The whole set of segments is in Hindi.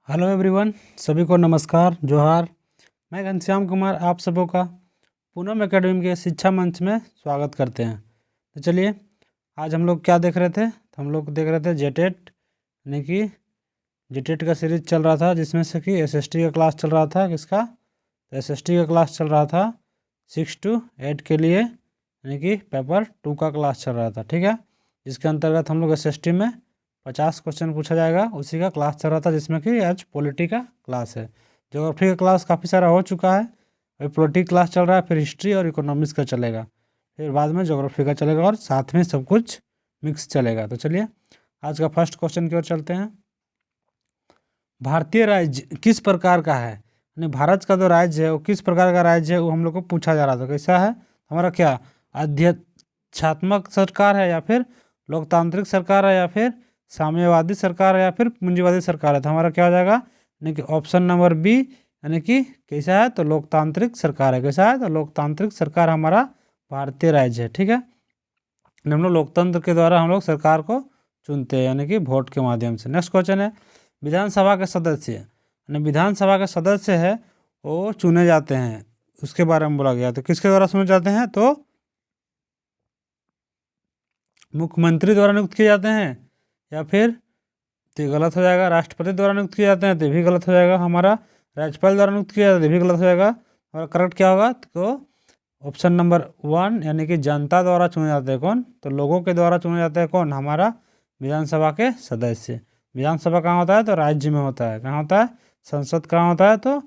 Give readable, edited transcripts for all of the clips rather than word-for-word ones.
हेलो एवरीवन, सभी को नमस्कार जोहार। मैं घनश्याम कुमार आप सबों का पूनम एकेडमी के शिक्षा मंच में स्वागत करते हैं। तो चलिए, आज हम लोग क्या देख रहे थे? तो हम लोग देख रहे थे जेटेट, यानी कि जेटेट का सीरीज चल रहा था, जिसमें से कि एसएसटी का क्लास चल रहा था। किसका? तो एसएसटी का क्लास चल रहा था 6 to 8 के लिए, यानी कि पेपर 2 का क्लास चल रहा था। ठीक है, जिसके अंतर्गत हम लोग एसएसटी में 50 क्वेश्चन पूछा जाएगा, उसी का क्लास चल रहा था, जिसमें कि आज पॉलिटी का क्लास है। ज्योग्राफी का क्लास काफ़ी सारा हो चुका है, अभी पॉलिटी क्लास चल रहा है, फिर हिस्ट्री और इकोनॉमिक्स का चलेगा, फिर बाद में ज्योग्राफी का चलेगा और साथ में सब कुछ मिक्स चलेगा। तो चलिए, आज का फर्स्ट क्वेश्चन की ओर चलते हैं। भारतीय राज्य किस प्रकार का है? यानी भारत का जो राज्य है वो किस प्रकार का राज्य है, वो हम लोग को पूछा जा रहा था। कैसा है हमारा? क्या अध्यक्षात्मक सरकार है, या फिर लोकतांत्रिक सरकार है, या फिर साम्यवादी सरकार है, या फिर पूंजीवादी सरकार है? तो हमारा क्या हो जाएगा? यानी कि ऑप्शन नंबर बी, यानी कि कैसा है? तो लोकतांत्रिक सरकार है। कैसा है? तो लोकतांत्रिक सरकार हमारा भारतीय राज्य है। ठीक है, हम लोग लोकतंत्र के द्वारा हम लोग सरकार को चुनते हैं, यानी कि वोट के माध्यम से। नेक्स्ट क्वेश्चन है, विधानसभा के सदस्य, यानी विधानसभा के सदस्य है वो चुने जाते हैं, उसके बारे में बोला गया। तो किसके द्वारा चुने जाते हैं? तो मुख्यमंत्री द्वारा नियुक्त किए जाते हैं, या फिर तो ये गलत हो जाएगा। राष्ट्रपति द्वारा नियुक्त किए जाते हैं, तो ये भी गलत हो जाएगा। हमारा राज्यपाल द्वारा नियुक्त किया जाता है, ये भी गलत हो जाएगा। और करेक्ट क्या होगा? तो ऑप्शन नंबर 1, यानी कि जनता द्वारा चुने जाते हैं। कौन? तो लोगों के द्वारा चुने जाते हैं। कौन? हमारा विधानसभा के सदस्य। विधानसभा कहाँ होता है? तो राज्य में होता है। कहाँ होता है? संसद कहाँ होता है? तो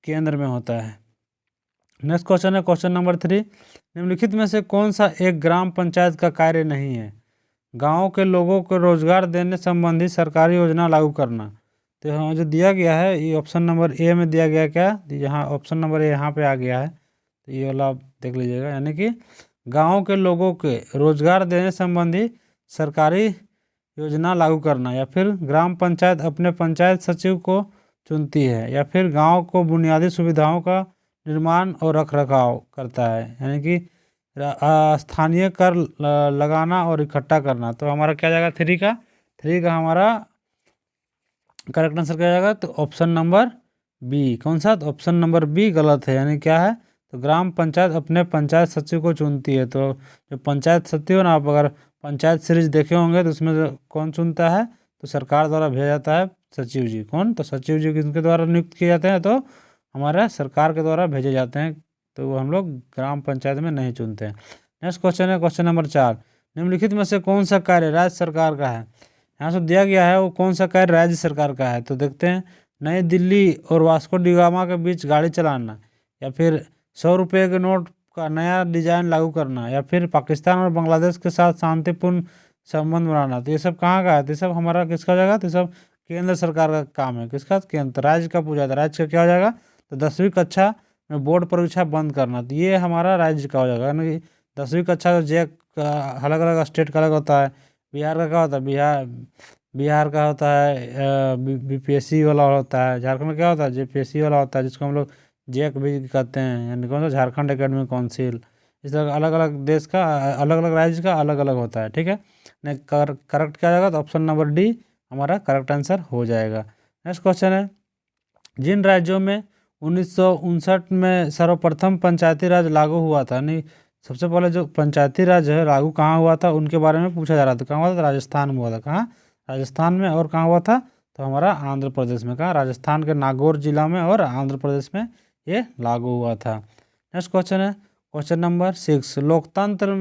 केंद्र में होता है। नेक्स्ट क्वेश्चन है क्वेश्चन नंबर 3, निम्नलिखित में से कौन सा एक ग्राम पंचायत का कार्य नहीं है? गांव के लोगों को रोजगार देने संबंधी सरकारी योजना लागू करना। तो यहाँ जो दिया गया है, ये ऑप्शन नंबर ए में दिया गया है। क्या? यहाँ ऑप्शन नंबर ए यहाँ पे आ गया है, तो ये वाला आप देख लीजिएगा। यानी कि गांव के लोगों के रोजगार देने संबंधी सरकारी योजना लागू करना, या फिर ग्राम पंचायत अपने पंचायत सचिव को चुनती है, या फिर गांव को बुनियादी सुविधाओं का निर्माण और रखरखाव करता है, यानी कि स्थानीय कर लगाना और इकट्ठा करना। तो हमारा क्या जाएगा? 3 का हमारा करेक्ट आंसर क्या जाएगा? तो ऑप्शन नंबर बी। कौन सा? तो ऑप्शन नंबर बी गलत है। यानी क्या है? तो ग्राम पंचायत अपने पंचायत सचिव को चुनती है। तो जो पंचायत सचिव ना, आप अगर पंचायत सीरीज देखे होंगे तो उसमें कौन चुनता है? तो सरकार द्वारा भेजा जाता है सचिव जी। कौन? तो सचिव जी किसके द्वारा नियुक्त किए जाते हैं? तो हमारे सरकार के द्वारा भेजे जाते हैं, तो वो हम लोग ग्राम पंचायत में नहीं चुनते हैं। नेक्स्ट क्वेश्चन है क्वेश्चन नंबर 4, निम्नलिखित में से कौन सा कार्य राज्य सरकार का है? यहाँ से दिया गया है वो कौन सा कार्य राज्य सरकार का है। तो देखते हैं, नई दिल्ली और वास्को डी गामा के बीच गाड़ी चलाना, या फिर 100 रुपये के नोट का नया डिजाइन लागू करना, या फिर पाकिस्तान और बांग्लादेश के साथ शांतिपूर्ण संबंध बनाना। तो ये सब कहाँ का है? तो ये सब हमारा किसका हो जाएगा? तो ये सब केंद्र सरकार का काम है। किसका? केंद्र। तो राज्य का पूछा था, राज्य का क्या हो जाएगा? तो 10वीं कक्षा में बोर्ड परीक्षा बंद करना, तो ये हमारा राज्य का हो जाएगा। यानी कि 10वीं कक्षा जे अलग अलग स्टेट का अलग होता है। बिहार का क्या होता है? बिहार का होता है बीपीएससी वाला होता है। झारखंड में क्या होता है? जेपीएससी वाला होता है, जिसको हम लोग जेक भी कहते हैं, यानी कौन सा? Jharkhand academic council. इस तरह अलग अलग देश का, अलग अलग राज्य का अलग अलग होता है। ठीक है, नहीं करेक्ट क्या जाएगा? तो ऑप्शन नंबर डी हमारा करेक्ट आंसर हो जाएगा। नेक्स्ट क्वेश्चन है, जिन राज्यों में 1959 में सर्वप्रथम पंचायती राज लागू हुआ था, यानी सबसे पहले जो पंचायती राज है लागू कहाँ हुआ था, उनके बारे में पूछा जा रहा था। कहाँ हुआ था? राजस्थान में हुआ था। कहाँ? राजस्थान में। और कहाँ हुआ था? तो हमारा आंध्र प्रदेश में। कहाँ? राजस्थान के नागौर जिला में और आंध्र प्रदेश में ये लागू हुआ था। नेक्स्ट क्वेश्चन है क्वेश्चन नंबर 6, लोकतंत्र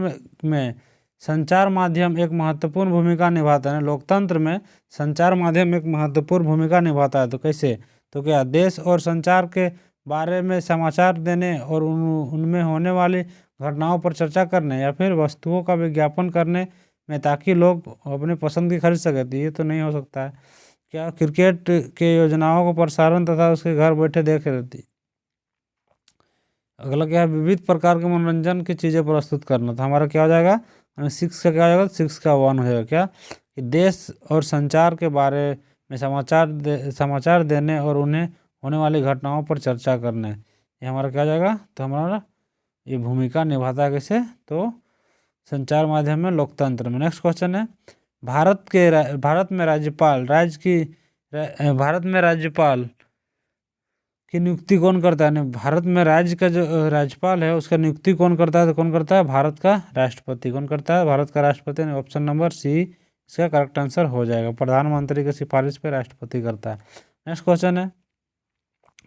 में संचार माध्यम एक महत्वपूर्ण भूमिका निभाता है। लोकतंत्र में संचार माध्यम एक महत्वपूर्ण भूमिका निभाता है, तो कैसे? तो क्या देश और संचार के बारे में समाचार देने और उनमें होने वाली घटनाओं पर चर्चा करने, या फिर वस्तुओं का विज्ञापन करने में, ताकि लोग अपने पसंद की खरीद सके? तो ये तो नहीं हो सकता है। क्या क्रिकेट के योजनाओं को प्रसारण तथा उसके घर बैठे देख रहती? अगला क्या है? विविध प्रकार के मनोरंजन की चीज़ें प्रस्तुत करना। तो हमारा क्या हो जाएगा? 6 का क्या हो जाएगा? 6 का 1 हो जाएगा। क्या? कि देश और संचार के बारे में समाचार देने और उन्हें होने वाली घटनाओं पर चर्चा करने, ये हमारा क्या हो जाएगा? तो हमारा ये भूमिका निभाता है कैसे? तो संचार माध्यम में, लोकतंत्र में। नेक्स्ट क्वेश्चन है, भारत में राज्यपाल राज्य की भारत में राज्यपाल की नियुक्ति कौन करता है? भारत में राज्य का जो राज्यपाल है उसका नियुक्ति कौन करता है? तो कौन करता है? भारत का राष्ट्रपति। कौन करता है? भारत का राष्ट्रपति। ऑप्शन नंबर सी इसका करेक्ट आंसर हो जाएगा। प्रधानमंत्री की सिफारिश पे राष्ट्रपति करता है। नेक्स्ट क्वेश्चन है,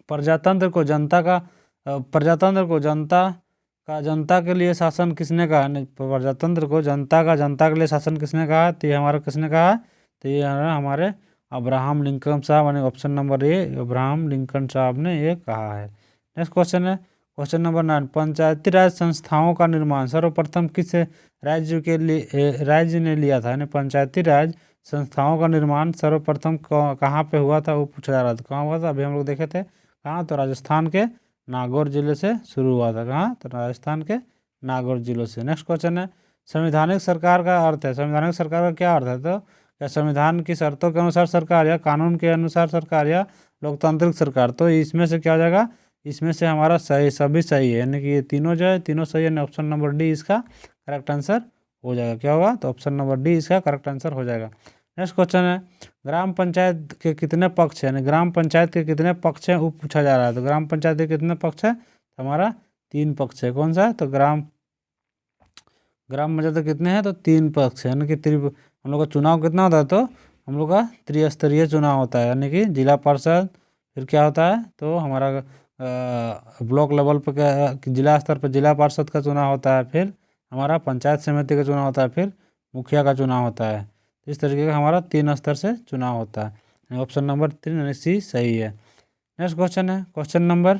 प्रजातंत्र को जनता का प्रजातंत्र को जनता के लिए शासन किसने कहा? प्रजातंत्र को जनता के लिए शासन किसने कहा? तो ये हमारा किसने कहा? तो ये हमारे अब्राहम लिंकन साहब, यानी option number A Abraham Lincoln साहब ने ये कहा है। नेक्स्ट क्वेश्चन है, क्वेश्चन नंबर 9, पंचायती राज संस्थाओं का निर्माण सर्वप्रथम किस राज्य ने लिया था? यानी पंचायती राज संस्थाओं का निर्माण सर्वप्रथम कहाँ पे हुआ था वो पूछा जा रहा था। कहाँ हुआ था? अभी हम लोग देखे थे कहाँ, तो राजस्थान के नागौर जिले से शुरू हुआ था। कहाँ? तो राजस्थान के नागौर जिलों से। नेक्स्ट क्वेश्चन है, संवैधानिक सरकार का अर्थ है। संवैधानिक सरकार का क्या अर्थ है? तो क्या संविधान की शर्तों के अनुसार सरकार, या कानून के अनुसार सरकार, या लोकतांत्रिक सरकार? तो इसमें से क्या हो जाएगा? इसमें से हमारा सही सभी सही है, यानी कि ये तीनों जो है तीनों सही है। ऑप्शन नंबर डी इसका करेक्ट आंसर हो जाएगा। क्या होगा? तो ऑप्शन नंबर डी इसका करेक्ट आंसर हो जाएगा। नेक्स्ट क्वेश्चन है, ग्राम पंचायत के कितने पक्ष हैं? ग्राम पंचायत के कितने पक्ष हैं वो पूछा जा रहा है। तो ग्राम पंचायत के कितने पक्ष है? तो हमारा 3 पक्ष है। कौन सा है? तो ग्राम पंचायत कितने हैं? तो 3 पक्ष है, यानी कि हम लोग का चुनाव कितना होता है? तो हम लोग का त्रिस्तरीय चुनाव होता है, यानी कि जिला पार्षद, फिर क्या होता है? तो हमारा ब्लॉक लेवल पर जिला स्तर पर जिला पार्षद का चुनाव होता है, फिर हमारा पंचायत समिति का चुनाव होता है, फिर मुखिया का चुनाव होता है। इस तरीके का हमारा 3 स्तर से चुनाव होता है। ऑप्शन नंबर 3 यानी सी सही है। नेक्स्ट क्वेश्चन है, क्वेश्चन नंबर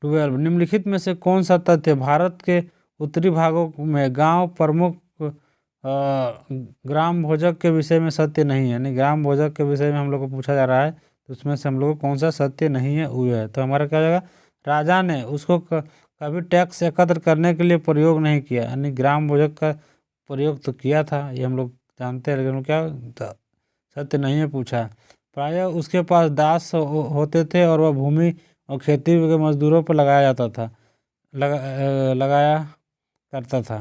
12, निम्नलिखित में से कौन सा तथ्य भारत के उत्तरी भागों में गांव प्रमुख ग्राम भोजक के विषय में सत्य नहीं है? यानी ग्राम भोजक के विषय में हम लोग को पूछा जा रहा है, तो उसमें से हम लोग को कौन सा सत्य नहीं है वो है? तो हमारा क्या हो जाएगा? राजा ने उसको कभी टैक्स एकत्र करने के लिए प्रयोग नहीं किया, यानी ग्राम भोजक का प्रयोग तो किया था, ये हम लोग जानते हैं, लेकिन क्या सत्य नहीं है पूछा। प्रायः उसके पास दास होते थे और वह भूमि और खेती के मजदूरों पर लगाया जाता था, लगाया करता था।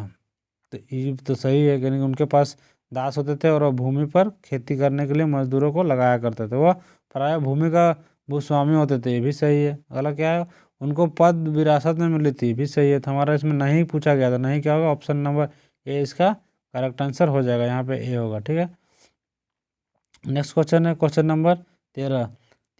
तो ये तो सही है, यानी उनके पास दास होते थे और वह भूमि पर खेती करने के लिए मजदूरों को लगाया करते थे। वह प्रायः भूमि का भूस्वामी होते थे, ये भी सही है। अगला क्या है? उनको पद विरासत में मिली थी, भी सही है। तो हमारा इसमें नहीं पूछा गया था, नहीं क्या होगा? ऑप्शन नंबर ए इसका करेक्ट आंसर हो जाएगा, यहाँ पे ए होगा। ठीक है, नेक्स्ट क्वेश्चन है, क्वेश्चन नंबर 13,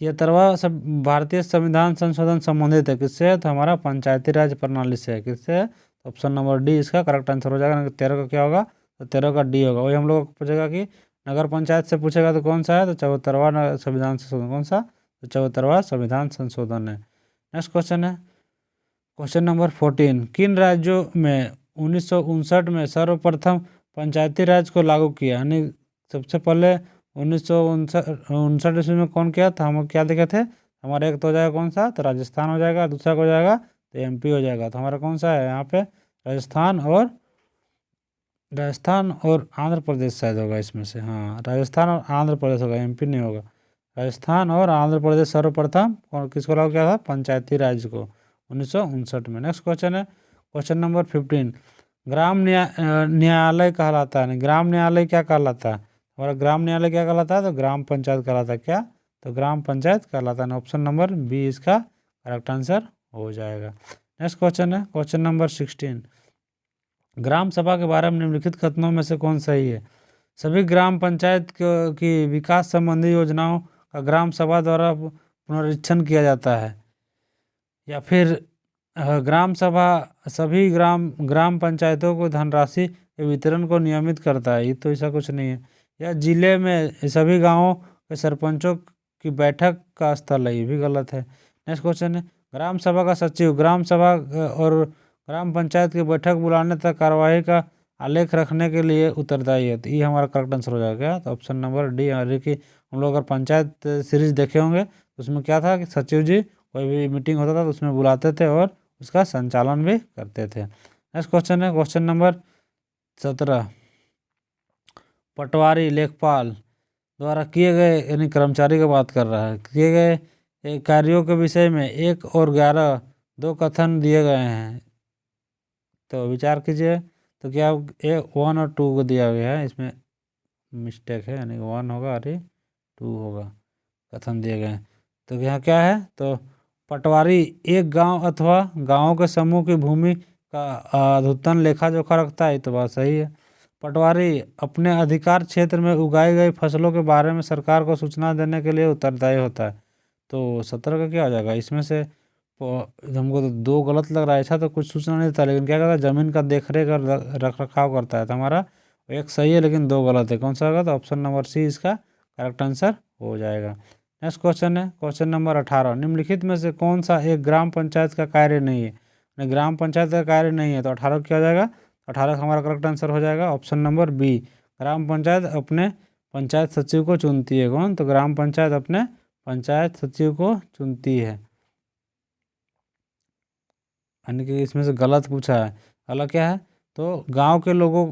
73वां भारतीय संविधान संशोधन संबंधित है किससे? तो हमारा पंचायती राज प्रणाली से है। किससे है? तो ऑप्शन नंबर डी इसका करेक्ट आंसर हो जाएगा। 13 का क्या होगा? तो 13 का डी होगा। वही हम लोग को पूछेगा कि नगर पंचायत से पूछेगा तो कौन सा है? तो 74वां संविधान संशोधन। कौन सा? तो 74वां संविधान संशोधन है। नेक्स्ट क्वेश्चन है, क्वेश्चन नंबर 14, किन राज्यों में 1959 में सर्वप्रथम पंचायती राज को लागू किया? यानी सबसे पहले 1959 ईस्वी में कौन किया था? हम क्या देखे थे? हमारा एक तो हो जाएगा कौन सा? तो राजस्थान हो जाएगा, दूसरा हो जाएगा तो एमपी हो जाएगा। तो हमारा कौन सा है यहाँ पे? राजस्थान और आंध्र प्रदेश शायद होगा इसमें से। हाँ, राजस्थान और आंध्र प्रदेश होगा, एमपी नहीं होगा। राजस्थान और आंध्र प्रदेश सर्वप्रथम कौन किसको लागू किया था? पंचायती राज को 1959 में। नेक्स्ट क्वेश्चन है, क्वेश्चन नंबर 15, ग्राम न्यायालय कहलाता है। ग्राम न्यायालय क्या कहलाता है? हमारा ग्राम न्यायालय क्या कहलाता है? तो ग्राम पंचायत कहलाता है। क्या? तो ग्राम पंचायत कहलाता है। ऑप्शन नंबर बी इसका करेक्ट आंसर हो जाएगा। नेक्स्ट क्वेश्चन है, क्वेश्चन नंबर 16, ग्राम सभा के बारे में निम्नलिखित कथनों में से कौन सही है? सभी ग्राम पंचायत की विकास संबंधी योजनाओं का ग्राम सभा द्वारा पुनरीक्षण किया जाता है, या फिर ग्राम सभा सभी ग्राम पंचायतों को धनराशि के वितरण को नियमित करता है? ये तो ऐसा कुछ नहीं है। या जिले में सभी गांवों के सरपंचों की बैठक का स्थल है? ये भी गलत है। नेक्स्ट क्वेश्चन है, ग्राम सभा का सचिव ग्राम सभा और ग्राम पंचायत की बैठक बुलाने तक कार्यवाही का आलेख रखने के लिए उत्तरदायी है। तो ये हमारा करेक्ट आंसर हो जाएगा। तो ऑप्शन नंबर डी, यानी कि हम लोग अगर पंचायत सीरीज देखे होंगे तो उसमें क्या था कि सचिव जी कोई भी मीटिंग होता था तो उसमें बुलाते थे और उसका संचालन भी करते थे। नेक्स्ट क्वेश्चन है, क्वेश्चन नंबर 17, पटवारी लेखपाल द्वारा किए गए, यानी कर्मचारी की बात कर रहा है, किए गए कार्यों के विषय में 1 और 11 दो कथन दिए गए हैं, तो विचार कीजिए। तो क्या 1 और 2 को दिया गया है, इसमें मिस्टेक है, यानी 1 होगा और ये 2 होगा, कथन दिए गए हैं। तो यहाँ क्या है, तो पटवारी एक गांव अथवा गांवों के समूह की भूमि का अद्यतन लेखा जोखा रखता है, तो बात सही है। पटवारी अपने अधिकार क्षेत्र में उगाई गई फसलों के बारे में सरकार को सूचना देने के लिए उत्तरदायी होता है। तो 17 का क्या हो जाएगा, इसमें से हमको तो 2 गलत लग रहा है। ऐसा तो कुछ सूचना नहीं देता, लेकिन क्या करता है, जमीन का देख रेख और रख रखाव करता है। तो हमारा एक सही है लेकिन 2 गलत है। कौन सा होगा, तो ऑप्शन नंबर सी इसका करेक्ट आंसर हो जाएगा। नेक्स्ट क्वेश्चन है क्वेश्चन नंबर 18, निम्नलिखित में से कौन सा एक ग्राम पंचायत का कार्य नहीं है। ग्राम पंचायत का कार्य नहीं है, तो 18 क्या हो जाएगा, 18 का हमारा करेक्ट आंसर हो जाएगा ऑप्शन नंबर बी। ग्राम पंचायत अपने पंचायत सचिव को चुनती है। कौन, तो ग्राम पंचायत अपने पंचायत सचिव को चुनती है। यानी कि इसमें से गलत पूछा है। गलत क्या है, तो गांव के लोगों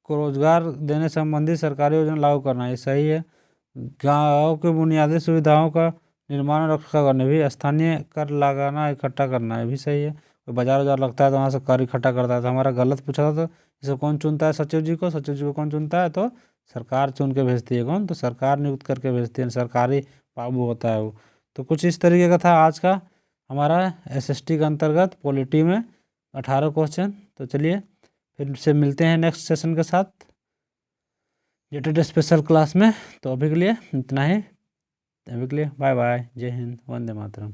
को रोजगार देने संबंधी सरकारी योजना लागू करना, ये सही है। गांव के बुनियादी सुविधाओं का निर्माण और रखरखाव करना भी, स्थानीय कर लगाना इकट्ठा करना, ये भी सही है। कोई बाजार उजार लगता है तो वहाँ से कर इकट्ठा करता है। तो हमारा गलत पूछा था, तो इसे कौन चुनता है, सचिव जी को। सचिव जी को कौन चुनता है, तो सरकार चुन के भेजती है। कौन, तो सरकार नियुक्त करके भेजती है, सरकारी बाबू होता है वो। तो कुछ इस तरीके का था आज का हमारा एसएसटी के अंतर्गत पॉलिटी में 18 क्वेश्चन। तो चलिए फिर से मिलते हैं नेक्स्ट सेशन के साथ जेटेड स्पेशल क्लास में। तो अभी के लिए इतना ही, अभी के लिए बाय बाय, जय हिंद, वंदे मातरम।